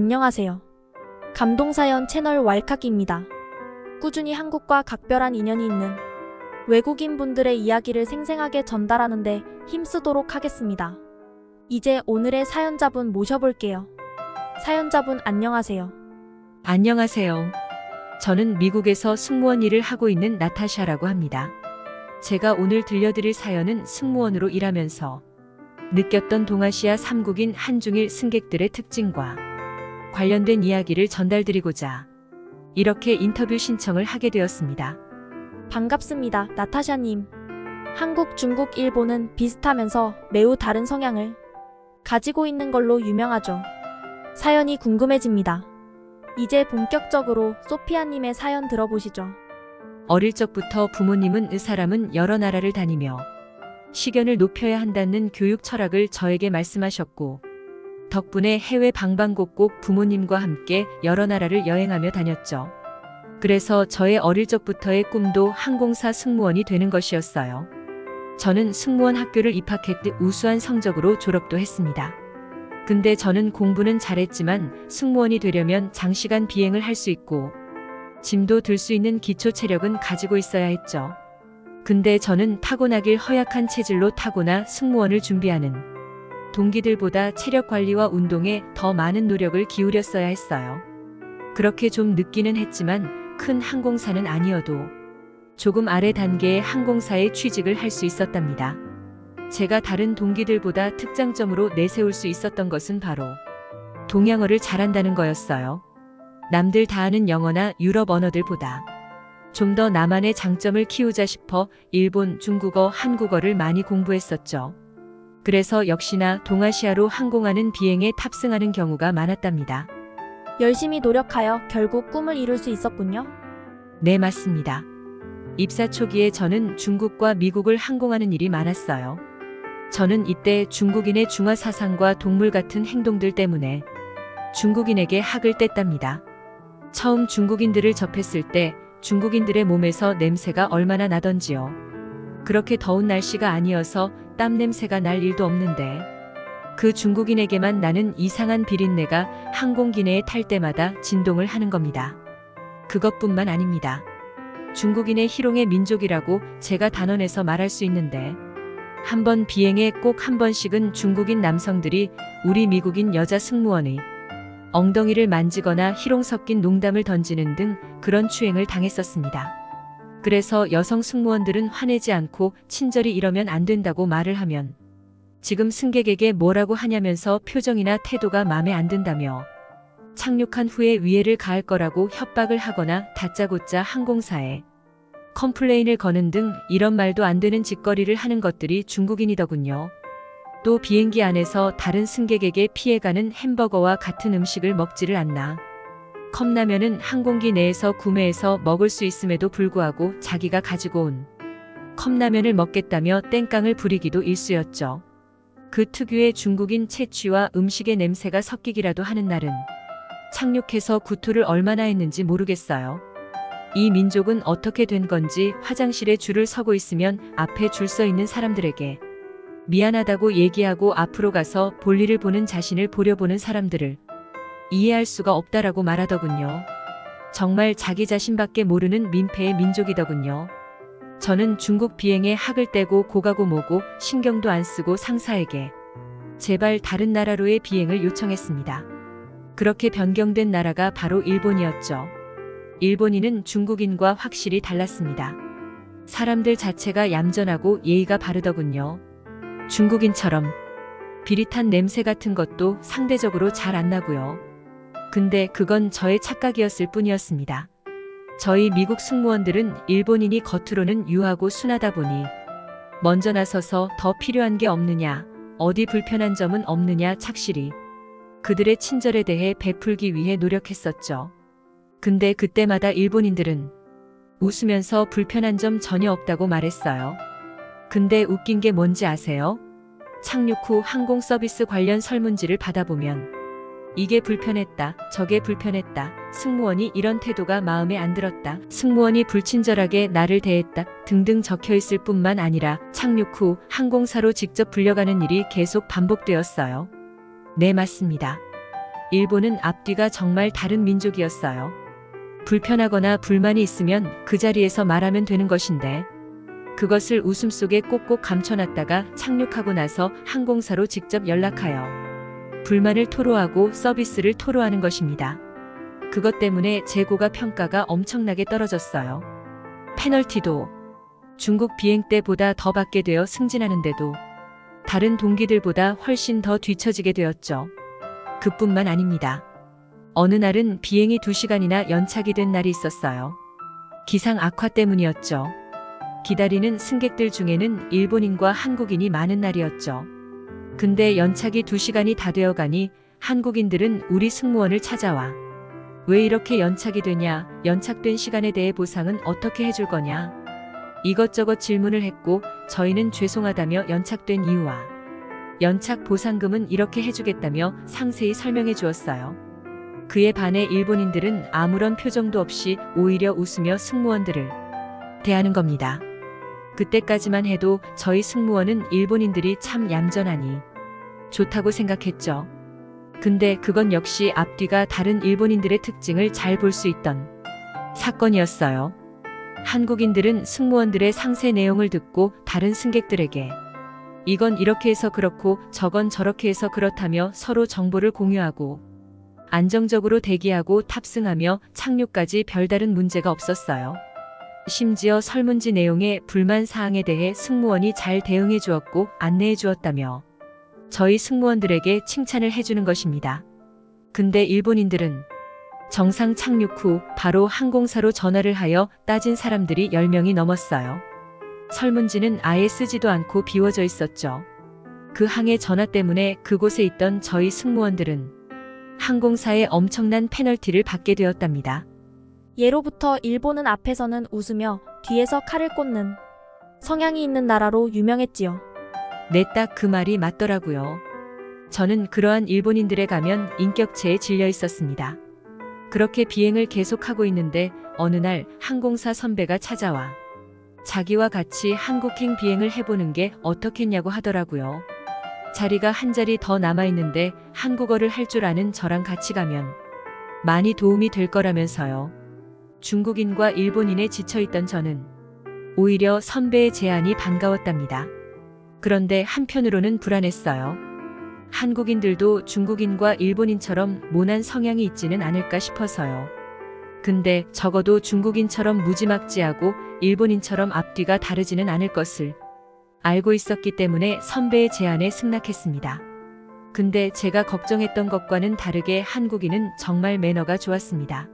안녕하세요. 감동사연 채널 왈카기입니다. 꾸준히 한국과 각별한 인연이 있는 외국인 분들의 이야기를 생생하게 전달하는데 힘쓰도록 하겠습니다. 이제 오늘의 사연자분 모셔볼게요. 사연자분 안녕하세요. 안녕하세요. 저는 미국에서 승무원 일을 하고 있는 나타샤라고 합니다. 제가 오늘 들려드릴 사연은 승무원으로 일하면서 느꼈던 동아시아 3국인 한중일 승객들의 특징과 관련된 이야기를 전달드리고자 이렇게 인터뷰 신청을 하게 되었습니다. 반갑습니다, 나타샤님. 한국, 중국, 일본은 비슷하면서 매우 다른 성향을 가지고 있는 걸로 유명하죠. 사연이 궁금해집니다. 이제 본격적으로 소피아님의 사연 들어보시죠. 어릴 적부터 부모님은 사람은 여러 나라를 다니며 식견을 높여야 한다는 교육 철학을 저에게 말씀하셨고, 덕분에 해외 방방곡곡 부모님과 함께 여러 나라를 여행하며 다녔죠. 그래서 저의 어릴 적부터의 꿈도 항공사 승무원이 되는 것이었어요. 저는 승무원 학교를 입학했듯 우수한 성적으로 졸업도 했습니다. 근데 저는 공부는 잘했지만 승무원이 되려면 장시간 비행을 할 수 있고 짐도 들 수 있는 기초 체력은 가지고 있어야 했죠. 근데 저는 타고나길 허약한 체질로 타고나 승무원을 준비하는 동기들보다 체력 관리와 운동에 더 많은 노력을 기울였어야 했어요. 그렇게 좀 늦기는 했지만 큰 항공사는 아니어도 조금 아래 단계의 항공사에 취직을 할 수 있었답니다. 제가 다른 동기들보다 특장점으로 내세울 수 있었던 것은 바로 동양어를 잘한다는 거였어요. 남들 다 아는 영어나 유럽 언어들보다 좀 더 나만의 장점을 키우자 싶어 일본, 중국어, 한국어를 많이 공부했었죠. 그래서 역시나 동아시아로 항공하는 비행에 탑승하는 경우가 많았답니다. 열심히 노력하여 결국 꿈을 이룰 수 있었군요. 네, 맞습니다. 입사 초기에 저는 중국과 미국을 항공하는 일이 많았어요. 저는 이때 중국인의 중화 사상과 동물 같은 행동들 때문에 중국인에게 학을 뗐답니다. 처음 중국인들을 접했을 때 중국인들의 몸에서 냄새가 얼마나 나던지요. 그렇게 더운 날씨가 아니어서 땀 냄새가 날 일도 없는데 그 중국인에게만 나는 이상한 비린내가 항공기내에 탈 때마다 진동을 하는 겁니다. 그것뿐만 아닙니다. 중국인의 희롱의 민족이라고 제가 단언해서 말할 수 있는데 한 번 비행에 꼭 한 번씩은 중국인 남성들이 우리 미국인 여자 승무원의 엉덩이를 만지거나 희롱 섞인 농담을 던지는 등 그런 추행을 당했었습니다. 그래서 여성 승무원들은 화내지 않고 친절히 이러면 안 된다고 말을 하면 지금 승객에게 뭐라고 하냐면서 표정이나 태도가 마음에 안 든다며 착륙한 후에 위해를 가할 거라고 협박을 하거나 다짜고짜 항공사에 컴플레인을 거는 등 이런 말도 안 되는 짓거리를 하는 것들이 중국인이더군요. 또 비행기 안에서 다른 승객에게 피해가는 햄버거와 같은 음식을 먹지를 않나. 컵라면은 항공기 내에서 구매해서 먹을 수 있음에도 불구하고 자기가 가지고 온 컵라면을 먹겠다며 땡깡을 부리기도 일쑤였죠. 그 특유의 중국인 체취와 음식의 냄새가 섞이기라도 하는 날은 착륙해서 구토를 얼마나 했는지 모르겠어요. 이 민족은 어떻게 된 건지 화장실에 줄을 서고 있으면 앞에 줄 서 있는 사람들에게 미안하다고 얘기하고 앞으로 가서 볼일을 보는 자신을 보려보는 사람들을 이해할 수가 없다라고 말하더군요. 정말 자기 자신밖에 모르는 민폐의 민족이더군요. 저는 중국 비행에 학을 떼고 고가고 뭐고 신경도 안 쓰고 상사에게 제발 다른 나라로의 비행을 요청했습니다. 그렇게 변경된 나라가 바로 일본이었죠. 일본인은 중국인과 확실히 달랐습니다. 사람들 자체가 얌전하고 예의가 바르더군요. 중국인처럼 비릿한 냄새 같은 것도 상대적으로 잘 안 나고요. 근데 그건 저의 착각이었을 뿐이었습니다. 저희 미국 승무원들은 일본인이 겉으로는 유하고 순하다 보니 먼저 나서서 더 필요한 게 없느냐, 어디 불편한 점은 없느냐 착실히 그들의 친절에 대해 베풀기 위해 노력했었죠. 근데 그때마다 일본인들은 웃으면서 불편한 점 전혀 없다고 말했어요. 근데 웃긴 게 뭔지 아세요? 착륙 후 항공 서비스 관련 설문지를 받아보면 이게 불편했다, 저게 불편했다, 승무원이 이런 태도가 마음에 안 들었다, 승무원이 불친절하게 나를 대했다 등등 적혀 있을 뿐만 아니라 착륙 후 항공사로 직접 불려가는 일이 계속 반복되었어요. 네, 맞습니다. 일본은 앞뒤가 정말 다른 민족이었어요. 불편하거나 불만이 있으면 그 자리에서 말하면 되는 것인데 그것을 웃음 속에 꼭꼭 감춰놨다가 착륙하고 나서 항공사로 직접 연락하여 불만을 토로하고 서비스를 토로하는 것입니다. 그것 때문에 재고가 평가가 엄청나게 떨어졌어요. 페널티도 중국 비행 때보다 더 받게 되어 승진하는데도 다른 동기들보다 훨씬 더 뒤처지게 되었죠. 그뿐만 아닙니다. 어느 날은 비행이 2시간이나 연착이 된 날이 있었어요. 기상 악화 때문이었죠. 기다리는 승객들 중에는 일본인과 한국인이 많은 날이었죠. 근데 연착이 2시간이 다 되어가니 한국인들은 우리 승무원을 찾아와 왜 이렇게 연착이 되냐, 연착된 시간에 대해 보상은 어떻게 해줄 거냐 이것저것 질문을 했고 저희는 죄송하다며 연착된 이유와 연착 보상금은 이렇게 해주겠다며 상세히 설명해 주었어요. 그에 반해 일본인들은 아무런 표정도 없이 오히려 웃으며 승무원들을 대하는 겁니다. 그때까지만 해도 저희 승무원은 일본인들이 참 얌전하니 좋다고 생각했죠. 근데 그건 역시 앞뒤가 다른 일본인들의 특징을 잘 볼 수 있던 사건이었어요. 한국인들은 승무원들의 상세 내용을 듣고 다른 승객들에게 이건 이렇게 해서 그렇고 저건 저렇게 해서 그렇다며 서로 정보를 공유하고 안정적으로 대기하고 탑승하며 착륙까지 별다른 문제가 없었어요. 심지어 설문지 내용의 불만 사항에 대해 승무원이 잘 대응해 주었고 안내해 주었다며 저희 승무원들에게 칭찬을 해주는 것입니다. 근데 일본인들은 정상 착륙 후 바로 항공사로 전화를 하여 따진 사람들이 10명이 넘었어요. 설문지는 아예 쓰지도 않고 비워져 있었죠. 그 항의 전화 때문에 그곳에 있던 저희 승무원들은 항공사에 엄청난 페널티를 받게 되었답니다. 예로부터 일본은 앞에서는 웃으며 뒤에서 칼을 꽂는 성향이 있는 나라로 유명했지요. 네, 딱 그 말이 맞더라고요. 저는 그러한 일본인들에 가면 인격체에 질려 있었습니다. 그렇게 비행을 계속하고 있는데 어느 날 항공사 선배가 찾아와 자기와 같이 한국행 비행을 해보는 게 어떻겠냐고 하더라고요. 자리가 한 자리 더 남아있는데 한국어를 할 줄 아는 저랑 같이 가면 많이 도움이 될 거라면서요. 중국인과 일본인에 지쳐있던 저는 오히려 선배의 제안이 반가웠답니다. 그런데 한편으로는 불안했어요. 한국인들도 중국인과 일본인처럼 모난 성향이 있지는 않을까 싶어서요. 근데 적어도 중국인처럼 무지막지하고 일본인처럼 앞뒤가 다르지는 않을 것을 알고 있었기 때문에 선배의 제안에 승낙했습니다. 근데 제가 걱정했던 것과는 다르게 한국인은 정말 매너가 좋았습니다.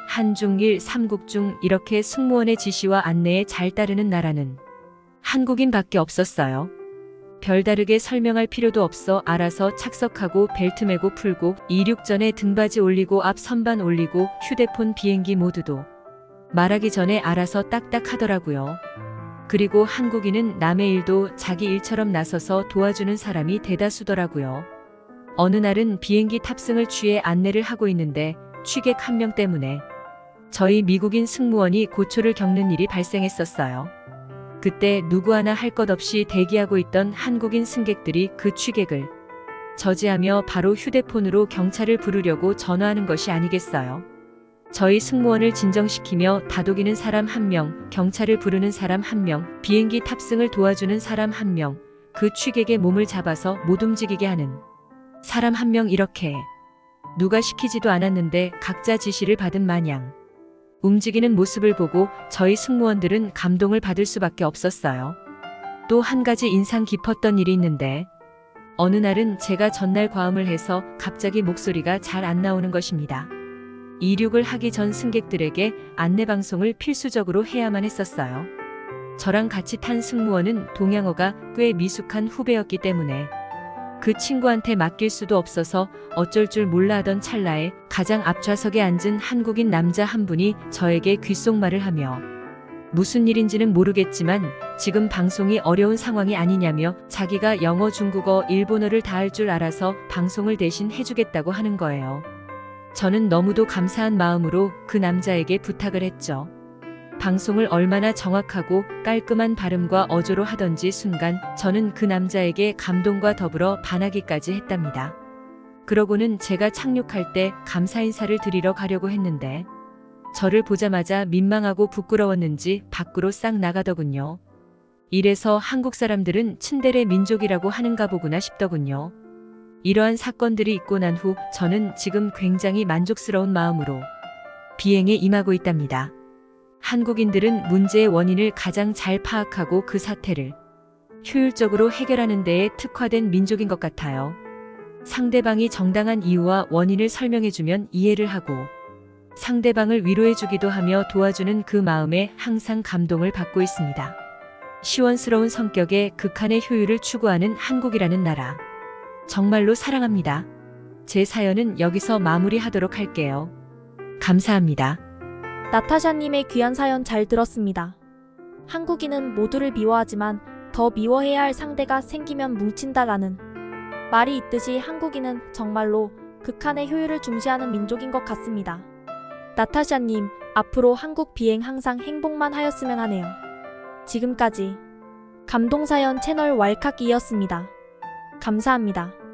한중일 삼국 중 이렇게 승무원의 지시와 안내에 잘 따르는 나라는 한국인밖에 없었어요. 별다르게 설명할 필요도 없어 알아서 착석하고 벨트 매고 풀고 이륙 전에 등받이 올리고 앞 선반 올리고 휴대폰 비행기 모두도 말하기 전에 알아서 딱딱 하더라고요. 그리고 한국인은 남의 일도 자기 일처럼 나서서 도와주는 사람이 대다수더라고요. 어느 날은 비행기 탑승을 취해 안내를 하고 있는데 취객 1명 때문에 저희 미국인 승무원이 고초를 겪는 일이 발생했었어요. 그때 누구 하나 할 것 없이 대기하고 있던 한국인 승객들이 그 취객을 저지하며 바로 휴대폰으로 경찰을 부르려고 전화하는 것이 아니겠어요. 저희 승무원을 진정시키며 다독이는 사람 1명, 경찰을 부르는 사람 1명, 비행기 탑승을 도와주는 사람 1명, 그 취객의 몸을 잡아서 못 움직이게 하는 사람 1명 이렇게 누가 시키지도 않았는데 각자 지시를 받은 마냥 움직이는 모습을 보고 저희 승무원들은 감동을 받을 수밖에 없었어요. 또 한 가지 인상 깊었던 일이 있는데 어느 날은 제가 전날 과음을 해서 갑자기 목소리가 잘 안 나오는 것입니다. 이륙을 하기 전 승객들에게 안내방송을 필수적으로 해야만 했었어요. 저랑 같이 탄 승무원은 동양어가 꽤 미숙한 후배였기 때문에 그 친구한테 맡길 수도 없어서 어쩔 줄 몰라 하던 찰나에 가장 앞좌석에 앉은 한국인 남자 한 분이 저에게 귓속말을 하며 무슨 일인지는 모르겠지만 지금 방송이 어려운 상황이 아니냐며 자기가 영어, 중국어, 일본어를 다 할 줄 알아서 방송을 대신 해주겠다고 하는 거예요. 저는 너무도 감사한 마음으로 그 남자에게 부탁을 했죠. 방송을 얼마나 정확하고 깔끔한 발음과 어조로 하던지 순간 저는 그 남자에게 감동과 더불어 반하기까지 했답니다. 그러고는 제가 착륙할 때 감사 인사를 드리러 가려고 했는데 저를 보자마자 민망하고 부끄러웠는지 밖으로 싹 나가더군요. 이래서 한국 사람들은 츤데레 민족이라고 하는가 보구나 싶더군요. 이러한 사건들이 있고 난 후 저는 지금 굉장히 만족스러운 마음으로 비행에 임하고 있답니다. 한국인들은 문제의 원인을 가장 잘 파악하고 그 사태를 효율적으로 해결하는 데에 특화된 민족인 것 같아요. 상대방이 정당한 이유와 원인을 설명해주면 이해를 하고 상대방을 위로해주기도 하며 도와주는 그 마음에 항상 감동을 받고 있습니다. 시원스러운 성격에 극한의 효율을 추구하는 한국이라는 나라. 정말로 사랑합니다. 제 사연은 여기서 마무리하도록 할게요. 감사합니다. 나타샤님의 귀한 사연 잘 들었습니다. 한국인은 모두를 미워하지만 더 미워해야 할 상대가 생기면 뭉친다라는 말이 있듯이 한국인은 정말로 극한의 효율을 중시하는 민족인 것 같습니다. 나타샤님, 앞으로 한국 비행 항상 행복만 하였으면 하네요. 지금까지 감동사연 채널 왈칵이었습니다. 감사합니다.